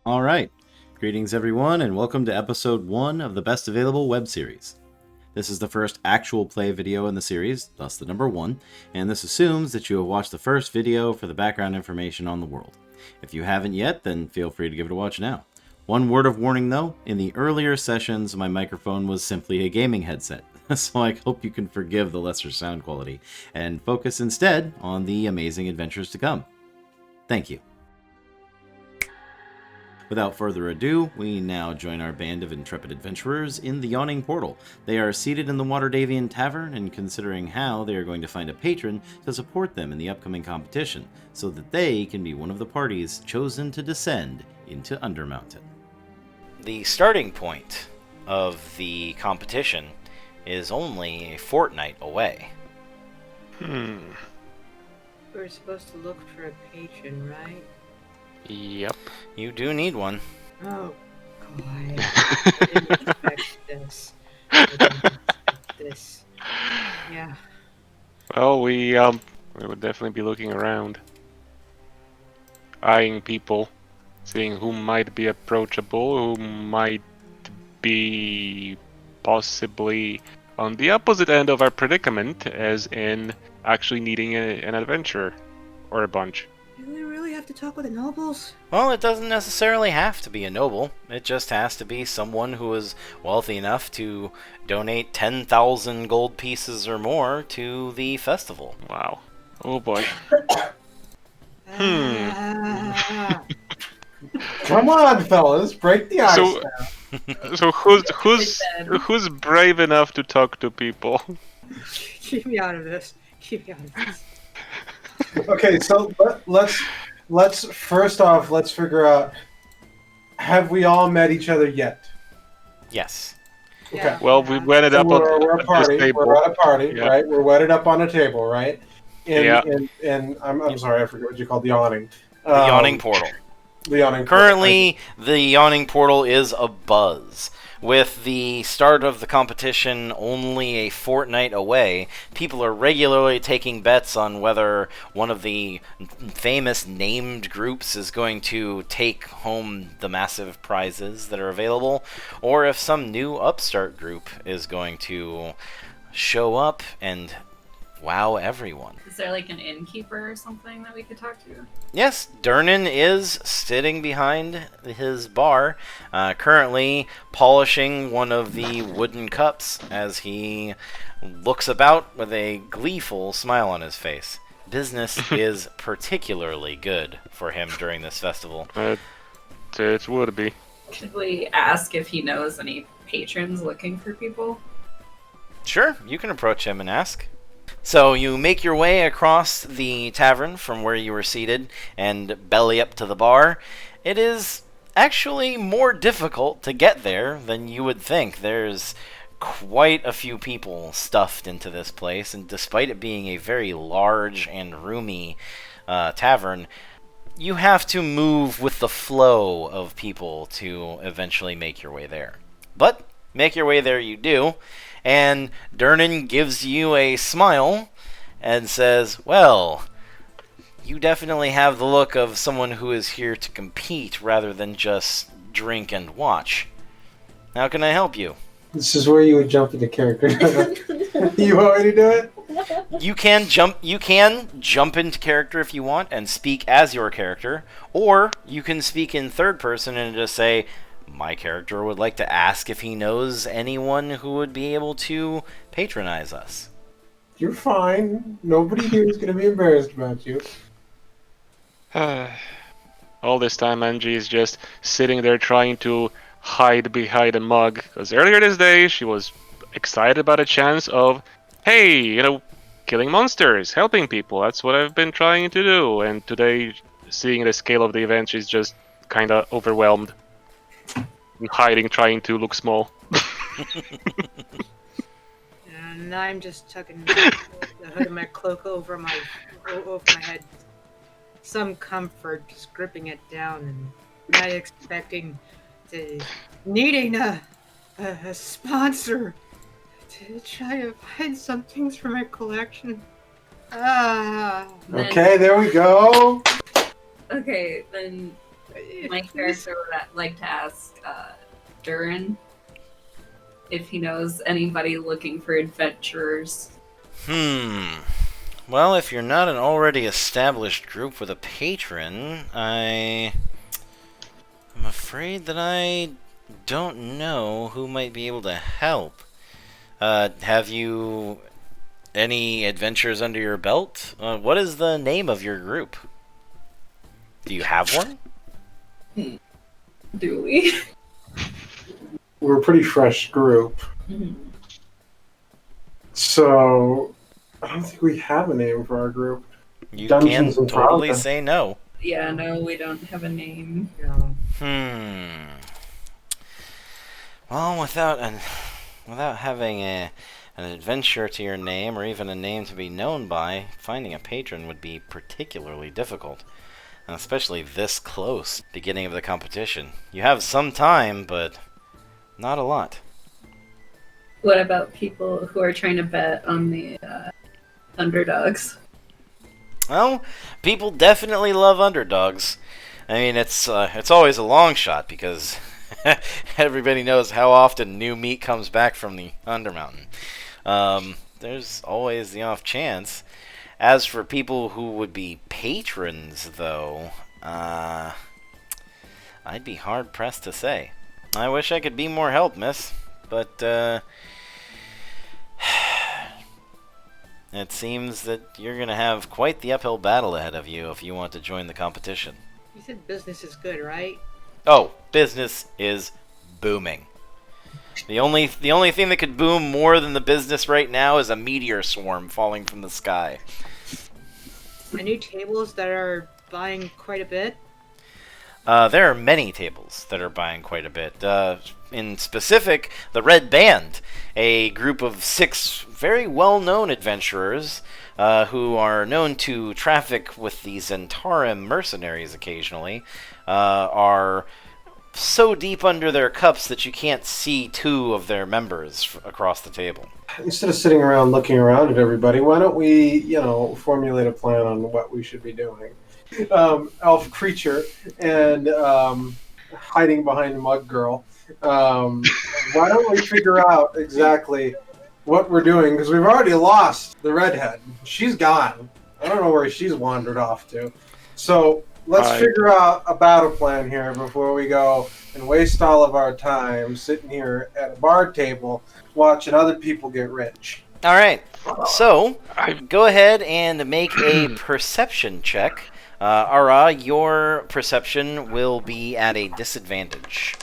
All right. Greetings, everyone, and welcome to episode 1 of the best available web series. This is the first actual play video in the series, thus the number 1, and this assumes that you have watched the first video for the background information on the world. If you haven't yet, then feel free to give it a watch now. One word of warning, though, in the earlier sessions, my microphone was simply a gaming headset, so I hope you can forgive the lesser sound quality, and focus instead on the amazing adventures to come. Thank you. Without further ado, we now join our band of intrepid adventurers in the Yawning Portal. They are seated in the Waterdavian Tavern and considering how they are going to find a patron to support them in the upcoming competition, so that they can be one of the parties chosen to descend into Undermountain. The starting point of the competition is only a fortnight away. We're supposed to look for a patron, right? Yep. You do need one. Oh, God. I didn't expect this. Yeah. Well, we would definitely be looking around, eyeing people, seeing who might be approachable, who might be possibly on the opposite end of our predicament, as in actually needing an adventure or a bunch. Do we really have to talk with the nobles? Well, it doesn't necessarily have to be a noble. It just has to be someone who is wealthy enough to donate 10,000 gold pieces or more to the festival. Wow. Oh boy. Come on, fellas, break the ice now. So who's brave enough to talk to people? Keep me out of this. Keep me out of this. Okay, so let's first off, let's figure out, have we all met each other yet? Yes. Okay. Yeah. Well, we wedded So up we're a on party. this table. We're at a party, Yeah. right? We're wedded up on a table, right? Yeah. And I'm sorry, I forget what you call the awning. The Yawning Portal. The Yawning Portal. Currently, the Yawning Portal is abuzz. With the start of the competition only a fortnight away, people are regularly taking bets on whether one of the famous named groups is going to take home the massive prizes that are available, or if some new upstart group is going to show up and wow everyone. Is there like an innkeeper or something that we could talk to? Yes, Durnan is sitting behind his bar, currently polishing one of the wooden cups as he looks about with a gleeful smile on his face. Business is particularly good for him during this festival. It would be. Could we ask if he knows any patrons looking for people? Sure, you can approach him and ask. So you make your way across the tavern from where you were seated and belly up to the bar. It is actually more difficult to get there than you would think. There's quite a few people stuffed into this place, and despite it being a very large and roomy tavern, you have to move with the flow of people to eventually make your way there. But make your way there you do. And Durnan gives you a smile and says, well, you definitely have the look of someone who is here to compete rather than just drink and watch. How can I help you? This is where you would jump into character. You want me to do it? You can jump into character if you want and speak as your character, or you can speak in third person and just say, my character would like to ask if he knows anyone who would be able to patronize us. You're fine. Nobody here is going to be embarrassed about you. All this time, Angie is just sitting there trying to hide behind a mug. Because earlier this day, she was excited about a chance of, hey, killing monsters, helping people. That's what I've been trying to do. And today, seeing the scale of the event, she's just kind of overwhelmed. And hiding, trying to look small. And I'm just tucking the hood of my cloak over my head. Some comfort, just gripping it down and not expecting to needing a sponsor to try to find some things for my collection. Okay, there we go. Okay, then My character would like to ask Durnan if he knows anybody looking for adventurers. Well, if you're not an already established group with a patron, I'm afraid that I don't know who might be able to help. Have you any adventures under your belt? What is the name of your group? Do you have one? Do we? We're a pretty fresh group. Mhm. So, I don't think we have a name for our group. You Dungeons can and totally Dragons. say no. Yeah, no, we don't have a name. Well, without having an adventure to your name, or even a name to be known by, finding a patron would be particularly difficult. And especially this close, beginning of the competition. You have some time, but not a lot. What about people who are trying to bet on the underdogs? Well, people definitely love underdogs. I mean, it's always a long shot because everybody knows how often new meat comes back from the Undermountain. There's always the off chance. As for people who would be patrons, though, I'd be hard pressed to say. I wish I could be more help, miss, but it seems that you're gonna have quite the uphill battle ahead of you if you want to join the competition. You said business is good, right? Oh, business is booming. The only thing that could boom more than the business right now is a meteor swarm falling from the sky. The new tables that are buying quite a bit. There are many tables that are buying quite a bit. In specific, the Red Band, a group of 6 very well-known adventurers who are known to traffic with the Zentarim mercenaries occasionally, are so deep under their cups that you can't see 2 of their members across the table. Instead of sitting around looking around at everybody, why don't we, formulate a plan on what we should be doing? Elf creature and hiding behind Mug Girl. Why don't we figure out exactly what we're doing? Because we've already lost the redhead. She's gone. I don't know where she's wandered off to. So let's figure out a battle plan here before we go and waste all of our time sitting here at a bar table watching other people get rich. All right. So go ahead and make a perception check. Ara, your perception will be at a disadvantage.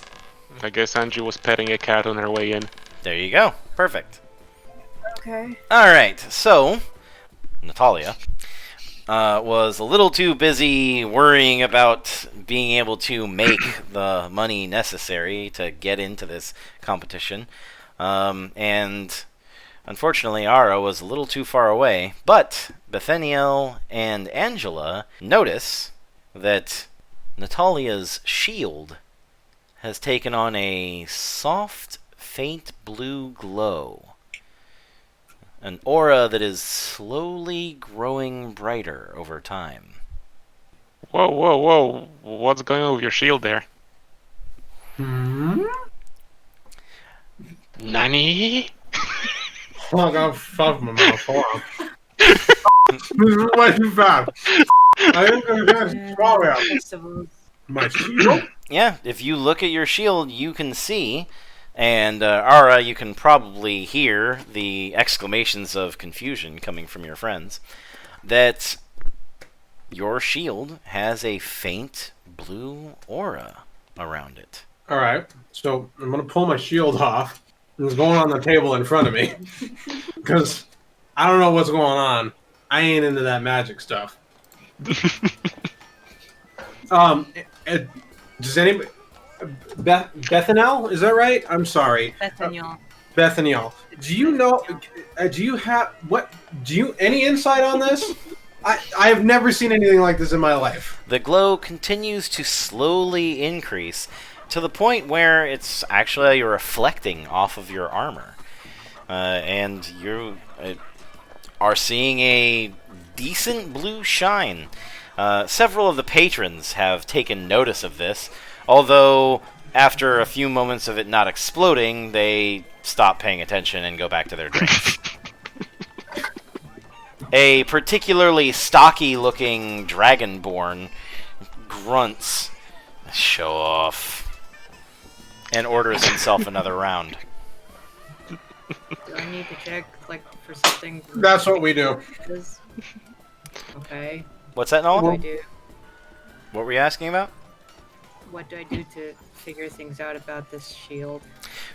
I guess Angie was petting a cat on her way in. There you go. Perfect. Okay. All right. So, Natalia was a little too busy worrying about being able to make the money necessary to get into this competition. And unfortunately, Ara was a little too far away, but Bethaniel and Angela notice that Natalia's shield has taken on a soft, faint blue glow. An aura that is slowly growing brighter over time. Whoa, whoa, whoa. What's going on with your shield there? Nani? Oh, I got fuck my mouth. Hold on. This is way too fast. I am going to swallow out Festivals. my shield. Yeah, if you look at your shield, you can see, and Ara, you can probably hear the exclamations of confusion coming from your friends, that your shield has a faint blue aura around it. All right, so I'm going to pull my shield off. It's going on the table in front of me because I don't know what's going on. I ain't into that magic stuff. Does anybody? Bethanel, is that right? I'm sorry. Bethaniel. Bethaniel, do you know? Do you have what? Do you any insight on this? I have never seen anything like this in my life. The glow continues to slowly increase to the point where it's actually reflecting off of your armor. And you are seeing a decent blue shine Several of the patrons have taken notice of this, although after a few moments of it not exploding, they stop paying attention and go back to their drinks. A particularly stocky-looking dragonborn grunts, "Show off," and orders himself another round. Do I need to check, like, for something? That's what we do. Okay. What's that, What do Nolan? I do? What were you asking about? What do I do to figure things out about this shield?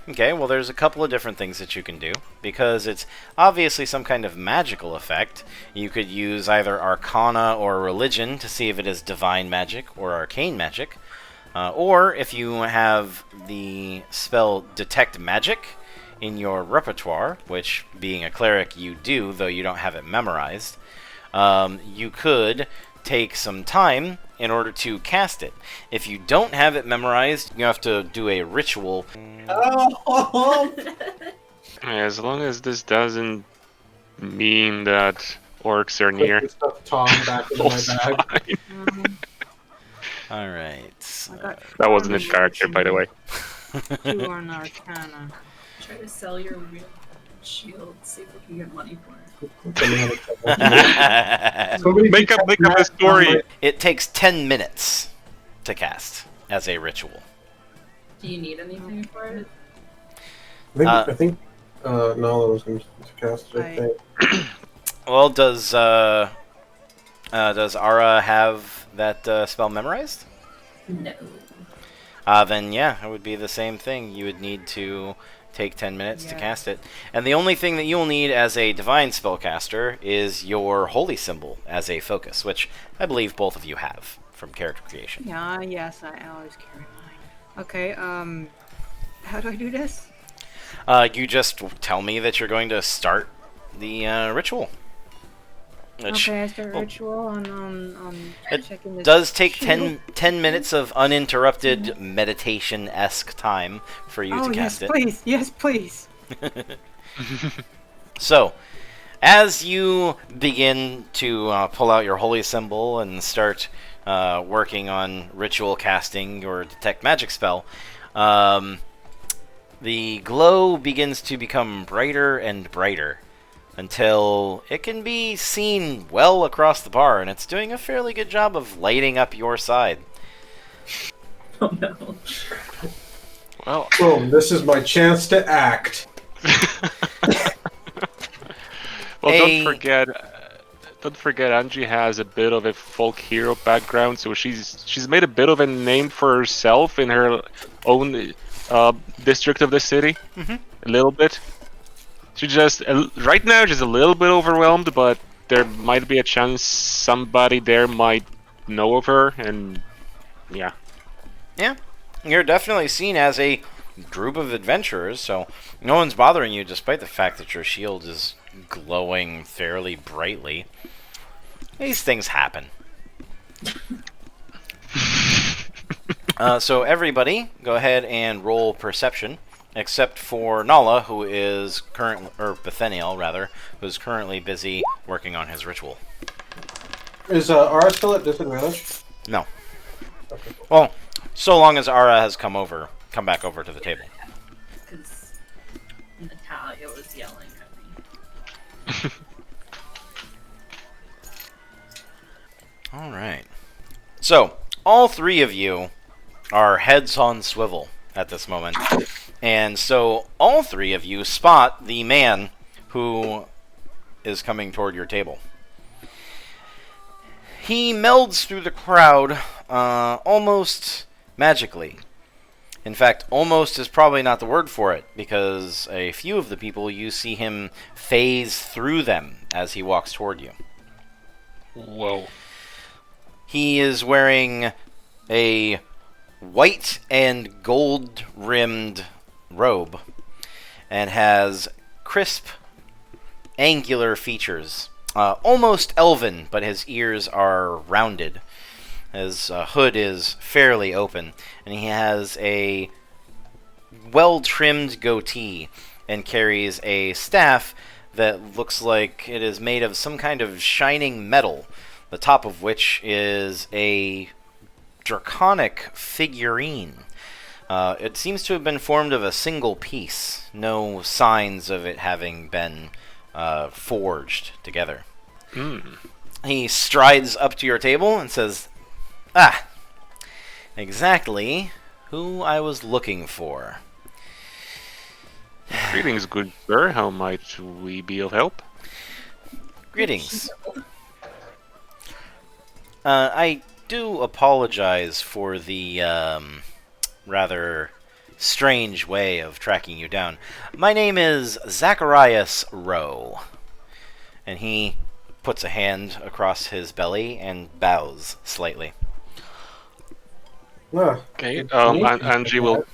Okay, well, there's a couple of different things that you can do. Because it's obviously some kind of magical effect, you could use either Arcana or Religion to see if it is Divine Magic or Arcane Magic. Or if you have the spell Detect Magic in your repertoire, which, being a cleric, you do, though you don't have it memorized, you could take some time in order to cast it. If you don't have it memorized, you have to do a ritual. Oh, As long as this doesn't mean that orcs are near. put stuff Tom back into my bag. Alright. I got That wasn't in character, by the way. 2 on Arcana. Try to sell your real shield, see if we can get money for it. Somebody Make up a story. It takes 10 minutes to cast as a ritual. Do you need anything for it? I think Nala was going to cast it. I think. Well, does Ara have that spell memorized? No. Then yeah, it would be the same thing. You would need to take 10 minutes to cast it. And the only thing that you'll need as a divine spellcaster is your holy symbol as a focus, which I believe both of you have from character creation. Yeah, yes, I always carry mine. Okay, how do I do this? You just tell me that you're going to start the ritual. Which Okay, I start ritual on it checking this does take shield. 10 minutes of uninterrupted meditation-esque time for you to cast it. Please, yes, please. So, as you begin to pull out your holy symbol and start working on ritual casting your detect magic spell, the glow begins to become brighter and brighter until it can be seen well across the bar, and it's doing a fairly good job of lighting up your side. Oh no. Well, Boom, this is my chance to act. well, A- don't forget, Angie has a bit of a folk hero background, so she's made a bit of a name for herself in her own district of the city. Mhm. A little bit. She just right now she's a little bit overwhelmed, but there might be a chance somebody there might know of her, and yeah. Yeah, you're definitely seen as a group of adventurers, so no one's bothering you despite the fact that your shield is glowing fairly brightly. These things happen. So everybody, go ahead and roll perception, except for Nala, who is Bethaniel rather, who is currently busy working on his ritual. Is Ara still at disadvantage? No. Okay. Well, so long as Ara has come back over to the table. Because Natalia was yelling at me. All right. So, all three of you are heads on swivel at this moment. And so, all three of you spot the man who is coming toward your table. He melds through the crowd almost magically. In fact, almost is probably not the word for it, because a few of the people, you see him phase through them as he walks toward you. Whoa. He is wearing a white and gold-rimmed robe and has crisp, angular features. Almost elven, but his ears are rounded. His hood is fairly open, and he has a well-trimmed goatee and carries a staff that looks like it is made of some kind of shining metal the top of which is a draconic figurine. It seems to have been formed of a single piece. No signs of it having been forged together. He strides up to your table and says, "Ah, exactly who I was looking for." Greetings, good sir. How might we be of help? Greetings. I do apologize for the rather strange way of tracking you down. My name is Zacharias Rowe. And he puts a hand across his belly and bows slightly. Okay. Angie will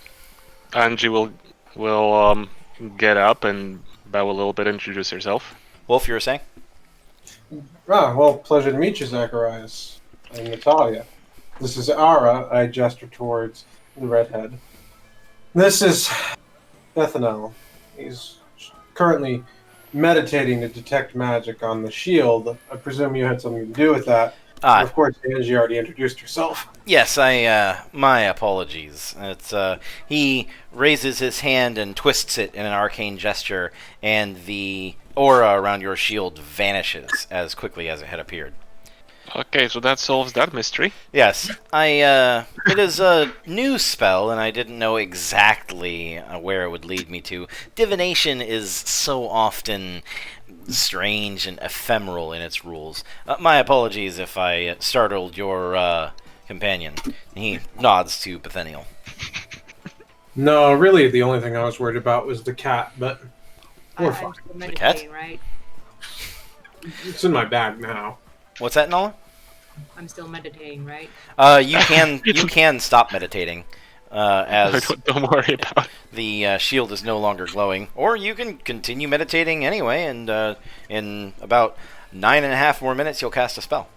get up and bow a little bit, introduce herself. Wolf, you were saying? Well, pleasure to meet you, Zacharias. I'm Natalia. This is Ara. I gesture towards the redhead. This is Bethanel. He's currently meditating to detect magic on the shield. I presume you had something to do with that. Of course, Angie already introduced herself. Yes, my apologies. It's, he raises his hand and twists it in an arcane gesture, and the aura around your shield vanishes as quickly as it had appeared. Okay, so that solves that mystery. Yes, it is a new spell, and I didn't know exactly where it would lead me to. Divination is so often strange and ephemeral in its rules. My apologies if I startled your companion. He nods to Bethaniel. No, really, the only thing I was worried about was the cat, but we're fine. The cat? Right? It's in my bag now. What's that, Nola? I'm still meditating, right? You can stop meditating. As don't worry about it. The shield is no longer glowing, or you can continue meditating anyway, and in about 9.5 more minutes, you'll cast a spell.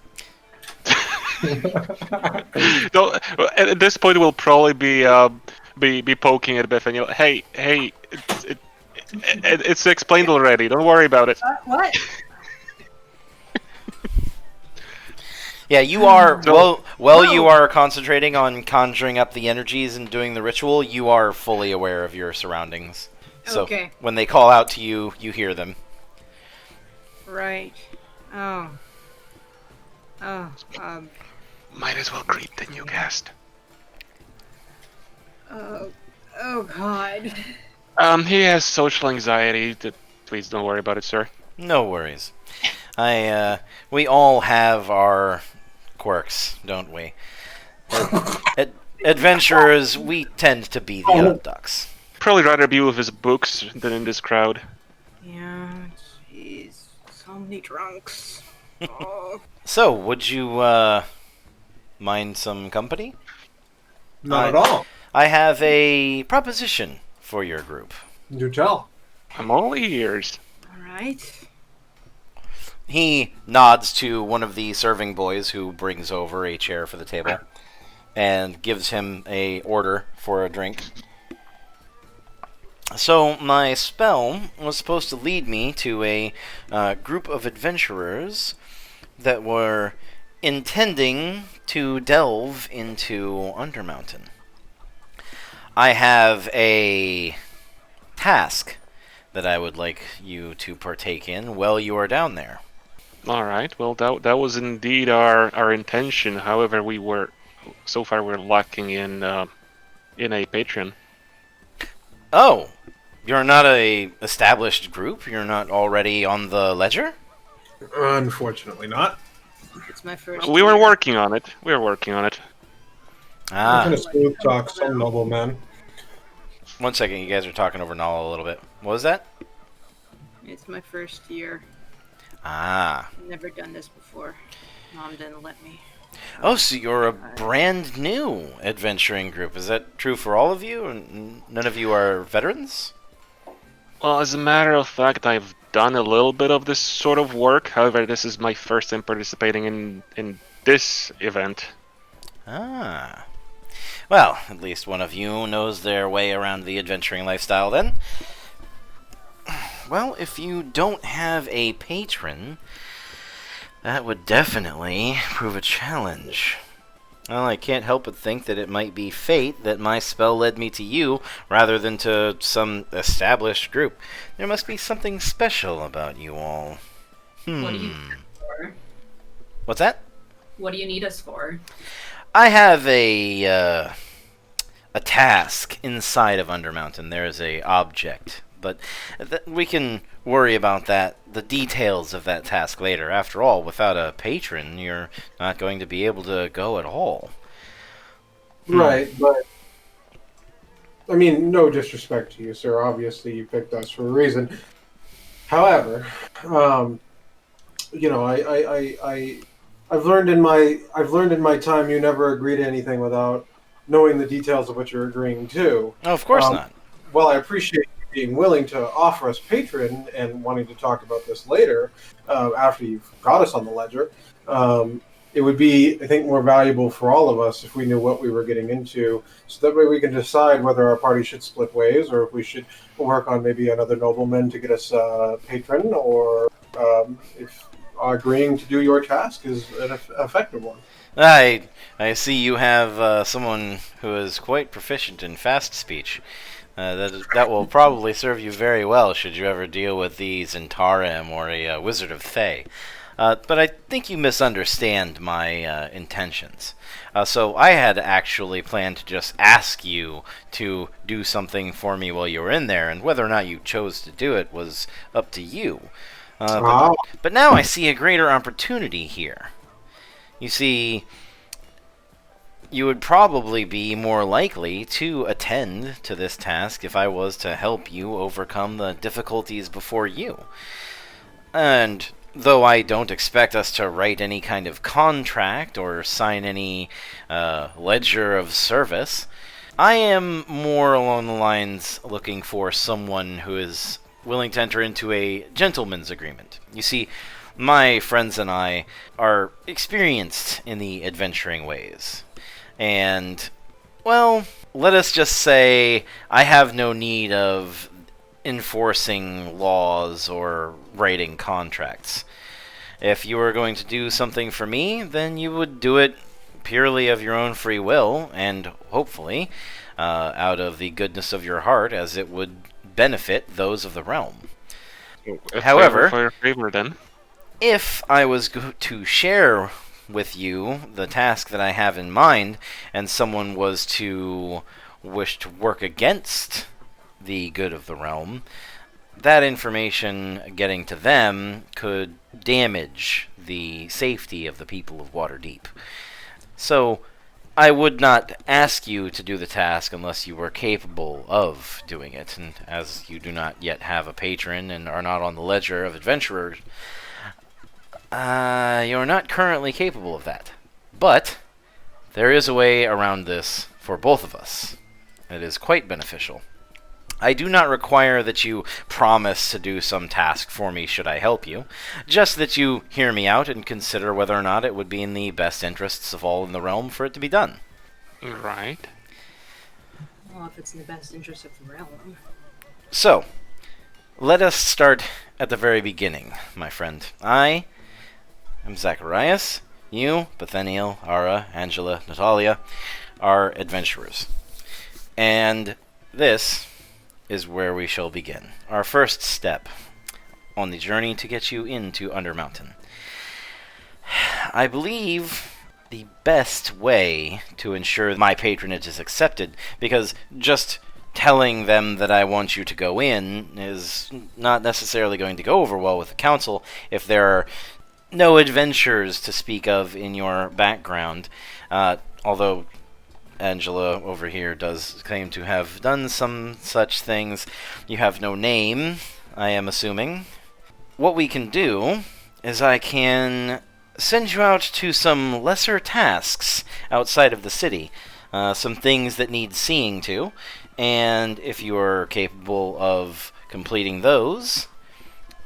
At this point, we'll probably be poking at Bethany. Hey, it's explained already. Don't worry about it. What? Yeah, you are you are concentrating on conjuring up the energies and doing the ritual. You are fully aware of your surroundings. So Okay. when they call out to you, you hear them. Right. Oh. Might as well greet the new guest. Oh God. He has social anxiety. Please don't worry about it, sir. No worries. We all have our quirks, don't we? Adventurers, we tend to be the odd ducks. Probably rather be with his books than in this crowd. Yeah. Jeez. So many drunks. Oh. So, would you mind some company? Not at all. I have a proposition for your group. Do tell. I'm all ears. All right. He nods to one of the serving boys who brings over a chair for the table and gives him a order for a drink. So my spell was supposed to lead me to a group of adventurers that were intending to delve into Undermountain. I have a task that I would like you to partake in while you are down there. All right. Well, that was indeed our intention. However, we're lacking in a patron. Oh, you're not a established group? You're not already on the ledger? Unfortunately not. It's my first. We were year. working on it. What kind of smooth talk, some nobleman. One second, you guys are talking over Nala a little bit. What was that? It's my first year. Ah. Never done this before. Mom didn't let me. Oh, so you're a brand new adventuring group. Is that true for all of you? And none of you are veterans? Well, as a matter of fact, I've done a little bit of this sort of work. However, this is my first time participating in this event. Ah. Well, at least one of you knows their way around the adventuring lifestyle then. Well, if you don't have a patron, That would definitely prove a challenge. Well, I can't help but think that it might be fate that my spell led me to you rather than to some established group. There must be something special about you all. What do you need us for? What's that? What do you need us for? I have a task inside of Undermountain. There is a object, but we can worry about the details of that task later. After all, without a patron, you're not going to be able to go at all. Right, but I mean, no disrespect to you, sir. Obviously, you picked us for a reason. However, you know, I've learned in my time you never agree to anything without knowing the details of what you're agreeing to. Oh, of course not. While I appreciate you being willing to offer us patron and wanting to talk about this later, after you've got us on the ledger, it would be, I think, more valuable for all of us if we knew what we were getting into, so that way we can decide whether our party should split ways or if we should work on maybe another nobleman to get us patron, or if agreeing to do your task is an effective one. I see you have someone who is quite proficient in fast speech. That will probably serve you very well should you ever deal with the Zentarim or a Wizard of Thay. But I think you misunderstand my intentions. So I had actually planned to just ask you to do something for me while you were in there, and whether or not you chose to do it was up to you. But now I see a greater opportunity here. You see, you would probably be more likely to attend to this task if I was to help you overcome the difficulties before you. And though I don't expect us to write any kind of contract or sign any ledger of service, I am more along the lines looking for someone who is willing to enter into a gentleman's agreement. You see, my friends and I are experienced in the adventuring ways. And, well, let us just say I have no need of enforcing laws or writing contracts. If you were going to do something for me, then you would do it purely of your own free will, and hopefully out of the goodness of your heart, as it would benefit those of the realm. However, then. If I was to share with you the task that I have in mind, and someone was to wish to work against the good of the realm, that information getting to them could damage the safety of the people of Waterdeep. So I would not ask you to do the task unless you were capable of doing it, and as you do not yet have a patron and are not on the ledger of adventurers, you're not currently capable of that. But there is a way around this for both of us. It is quite beneficial. I do not require that you promise to do some task for me should I help you, just that you hear me out and consider whether or not it would be in the best interests of all in the realm for it to be done. Right. Well, if it's in the best interest of the realm. So, let us start at the very beginning, my friend. I am Zacharias. You, Bethaniel, Ara, Angela, Natalia, are adventurers. And this is where we shall begin. Our first step on the journey to get you into Undermountain. I believe the best way to ensure my patronage is accepted, because just telling them that I want you to go in is not necessarily going to go over well with the council if there are no adventures to speak of in your background, although Angela over here does claim to have done some such things. You have no name, I am assuming. What we can do is I can send you out to some lesser tasks outside of the city, some things that need seeing to, and if you are capable of completing those,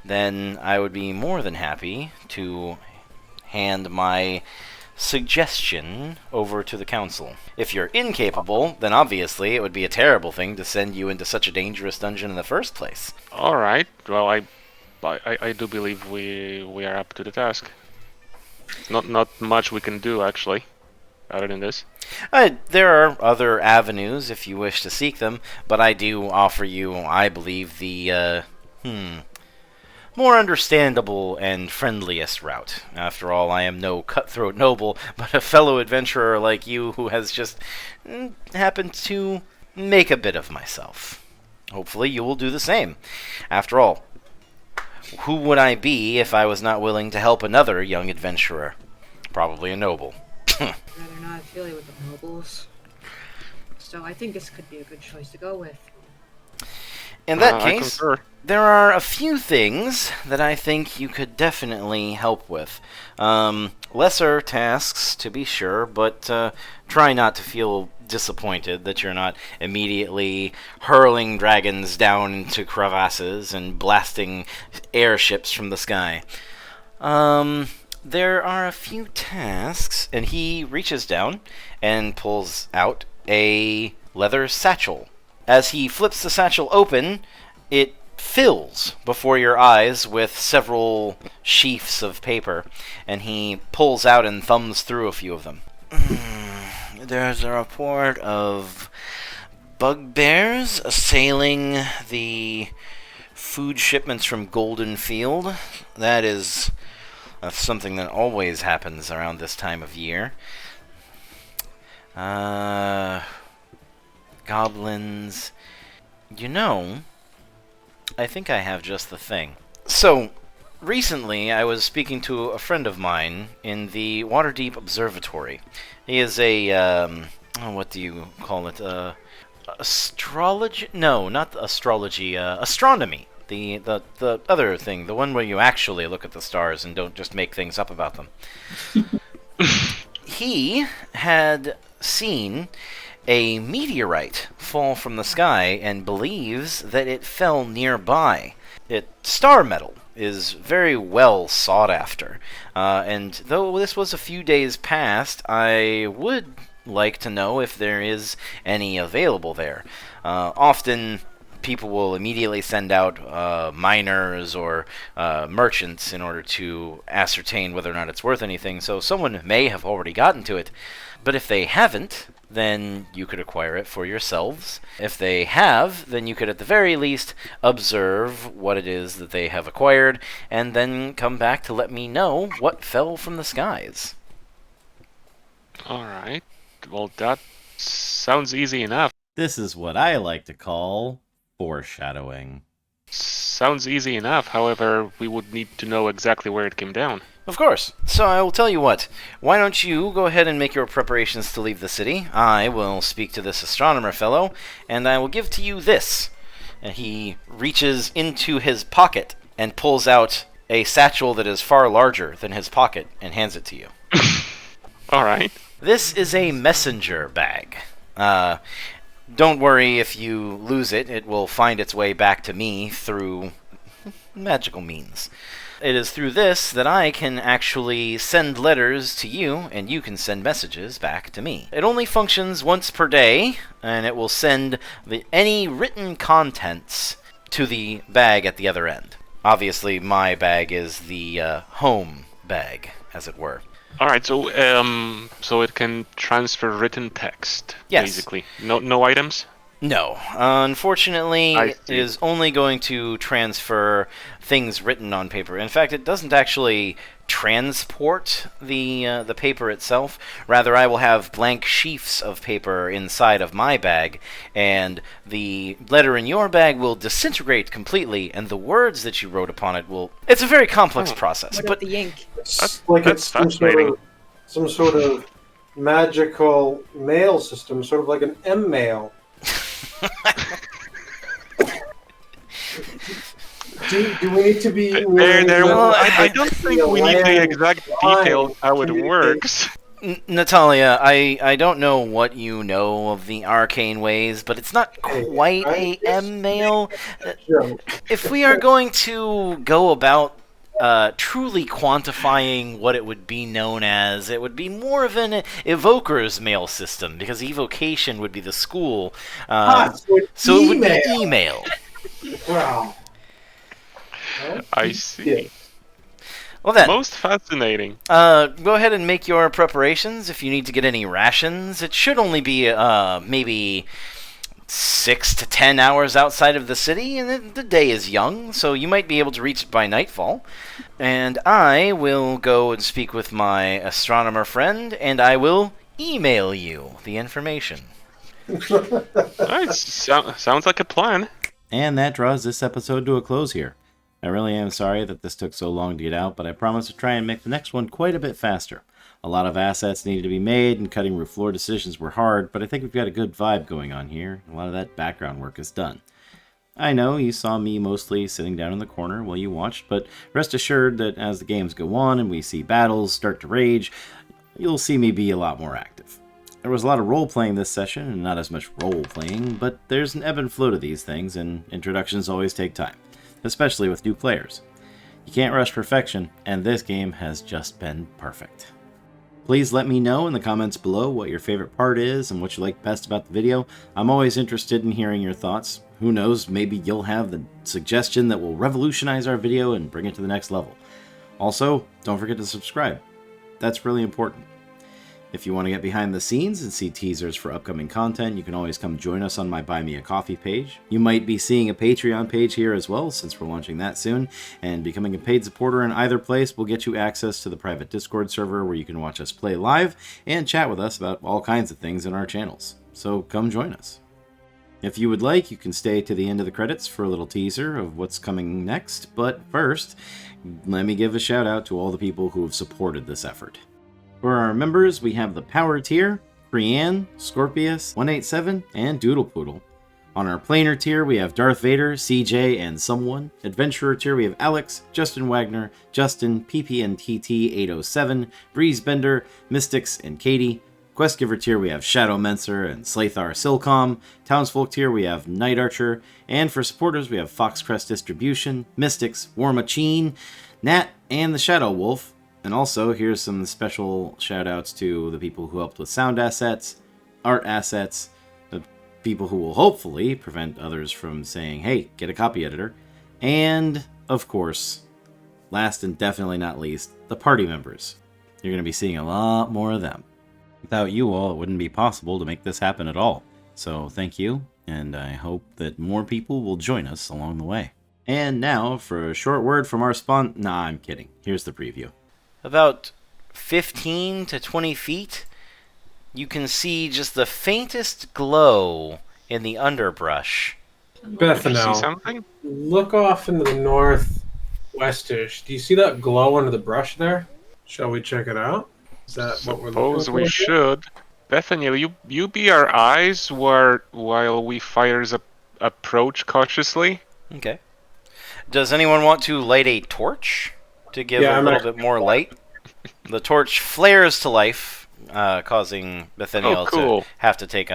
then I would be more than happy to hand my suggestion over to the council. If you're incapable, then obviously it would be a terrible thing to send you into such a dangerous dungeon in the first place. All right. Well, I do believe we are up to the task. Not much we can do actually, other than this. There are other avenues if you wish to seek them, but I do offer you, I believe, the more understandable and friendliest route. After all, I am no cutthroat noble, but a fellow adventurer like you who has just happened to make a bit of myself. Hopefully you will do the same. After all, who would I be if I was not willing to help another young adventurer? Probably a noble. I'd rather not affiliate with the nobles. So I think this could be a good choice to go with. In that I case, concur. there are a few things that I think you could definitely help with. Lesser tasks, to be sure, but try not to feel disappointed that you're not immediately hurling dragons down into crevasses and blasting airships from the sky. There are a few tasks, and he reaches down and pulls out a leather satchel. As he flips the satchel open, it fills before your eyes with several sheafs of paper, and he pulls out and thumbs through a few of them. There's a report of bugbears assailing the food shipments from Golden Field. That is something that always happens around this time of year. Goblins. You know, I think I have just the thing. So, recently I was speaking to a friend of mine in the Waterdeep Observatory. He is a, what do you call it? Astrology? No, not astrology, astronomy. The other thing, the one where you actually look at the stars and don't just make things up about them. He had seen a meteorite fall from the sky and believes that it fell nearby. Star metal is very well sought after, and though this was a few days past, I would like to know if there is any available there. Often people will immediately send out miners or merchants in order to ascertain whether or not it's worth anything, so someone may have already gotten to it. But if they haven't, then you could acquire it for yourselves. If they have, then you could at the very least observe what it is that they have acquired, and then come back to let me know what fell from the skies. Alright. Well, that sounds easy enough. This is what I like to call foreshadowing. Sounds easy enough, however, we would need to know exactly where it came down. Of course. So I will tell you what. Why don't you go ahead and make your preparations to leave the city? I will speak to this astronomer fellow, and I will give to you this. And he reaches into his pocket and pulls out a satchel that is far larger than his pocket and hands it to you. Alright. This is a messenger bag. Don't worry if you lose it. It will find its way back to me through magical means. It is through this that I can actually send letters to you, and you can send messages back to me. It only functions once per day, and it will send any written contents to the bag at the other end. Obviously, my bag is the home bag, as it were. Alright, so it can transfer written text, Yes. basically. No items? No. Unfortunately, I it see. is only going to transfer things written on paper. In fact, it doesn't actually transport the paper itself. Rather, I will have blank sheafs of paper inside of my bag, and the letter in your bag will disintegrate completely, and the words that you wrote upon it will... It's a very complex process, What but about the ink? It's like That's it's some sort of magical mail system, sort of like an M-mail. Do we need to be... I don't think we need the exact details how it works. Natalia, I don't know what you know of the arcane ways, but it's not quite a M-mail. If we are going to go about truly quantifying what it would be known as, it would be more of an evoker's mail system, because evocation would be the school, so it would be email. Wow. I see. Well then, Most fascinating. go ahead and make your preparations. If you need to get any rations, it should only be maybe 6 to 10 hours outside of the city, and the day is young, so you might be able to reach it by nightfall. And I will go and speak with my astronomer friend, and I will email you the information. Alright, sounds like a plan. And that draws this episode to a close here. I really am sorry that this took so long to get out, but I promise to try and make the next one quite a bit faster. A lot of assets needed to be made, and cutting room floor decisions were hard, but I think we've got a good vibe going on here. A lot of that background work is done. I know you saw me mostly sitting down in the corner while you watched, but rest assured that as the games go on and we see battles start to rage, you'll see me be a lot more active. There was a lot of role-playing this session, and not as much role-playing, but there's an ebb and flow to these things, and introductions always take time, especially with new players. You can't rush perfection, and this game has just been perfect. Please let me know in the comments below what your favorite part is and what you like best about the video. I'm always interested in hearing your thoughts. Who knows, maybe you'll have the suggestion that will revolutionize our video and bring it to the next level. Also, don't forget to subscribe. That's really important. If you want to get behind the scenes and see teasers for upcoming content, you can always come join us on my Buy Me a Coffee page. You might be seeing a Patreon page here as well, since we're launching that soon, and becoming a paid supporter in either place will get you access to the private Discord server where you can watch us play live and chat with us about all kinds of things in our channels. So come join us. If you would like, you can stay to the end of the credits for a little teaser of what's coming next, but first, let me give a shout out to all the people who have supported this effort. For our members, we have the Power tier, Brienne, Scorpius, 187, and Doodle Poodle. On our Planer tier, we have Darth Vader, CJ, and Someone. Adventurer tier, we have Alex, Justin Wagner, Justin, PPNTT807, Breezebender, Mystics, and Katie. Quest Giver tier, we have Shadow Menser and Slathar Silcom. Townsfolk tier, we have Night Archer. And for supporters, we have Foxcrest Distribution, Mystics, War Machine, Nat, and the Shadow Wolf. And also, here's some special shout-outs to the people who helped with sound assets, art assets, the people who will hopefully prevent others from saying, hey, get a copy editor, and, of course, last and definitely not least, the party members. You're going to be seeing a lot more of them. Without you all, it wouldn't be possible to make this happen at all. So thank you, and I hope that more people will join us along the way. And now, for a short word from our Nah, I'm kidding. Here's the preview. About 15 to 20 feet, you can see just the faintest glow in the underbrush. Did you see Bethanel, something? look off into the northwestish. Do you see that glow under the brush there? Shall we check it out? Is that what we're Suppose looking we for? should. Bethany, you be our eyes while we fires approach cautiously. Okay. Does anyone want to light a torch to give Yeah, a I'm little actually- bit more light? The torch flares to life, causing Bethaniel Oh, cool. to have to take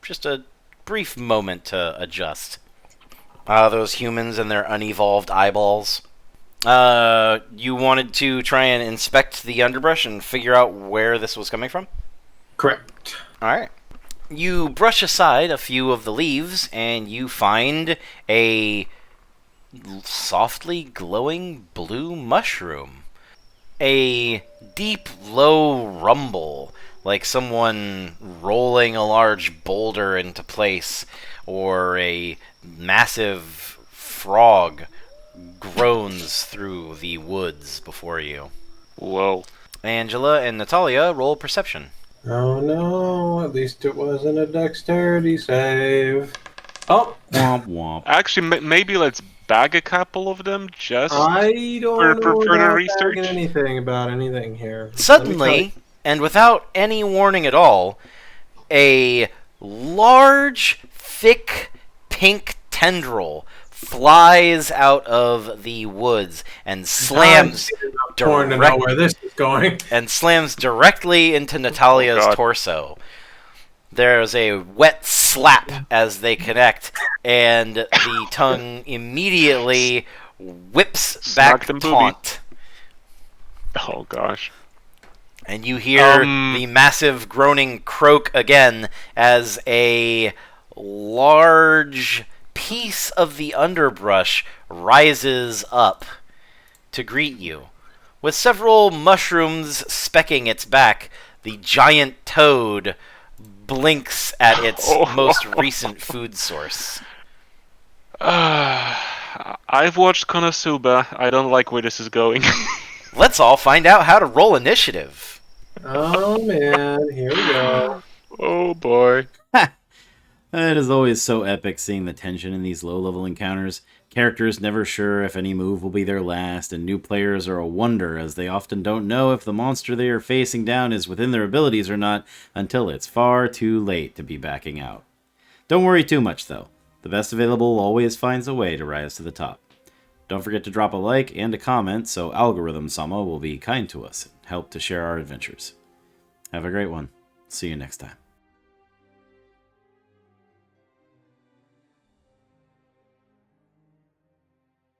just a brief moment to adjust. Those humans and their unevolved eyeballs. You wanted to try and inspect the underbrush and figure out where this was coming from? Correct. Alright. You brush aside a few of the leaves, and you find a softly glowing blue mushroom. A deep, low rumble, like someone rolling a large boulder into place, or a massive frog groans through the woods before you. Whoa. Angela and Natalia roll perception. Oh no, at least it wasn't a dexterity save. Oh, Womp womp. Actually, maybe let's bag a couple of them just. I don't For know further without research? bagging anything about anything here. Suddenly, and without any warning at all, a large, thick, pink tendril flies out of the woods and slams Torn to know where this is going. directly into Natalia's God. torso. There's a wet slap as they connect, and the tongue immediately whips back Smack them booby. taunt. Oh gosh. And you hear the massive groaning croak again as a large piece of the underbrush rises up to greet you. With several mushrooms specking its back, the giant toad blinks at its most recent food source. I've watched Konosuba. I don't like where this is going. Let's all find out how to roll initiative. Oh man, here we go. Oh boy. It is always so epic seeing the tension in these low-level encounters. Characters never sure if any move will be their last, and new players are a wonder as they often don't know if the monster they are facing down is within their abilities or not until it's far too late to be backing out. Don't worry too much though. The best available always finds a way to rise to the top. Don't forget to drop a like and a comment so Algorithm Sama will be kind to us and help to share our adventures. Have a great one. See you next time.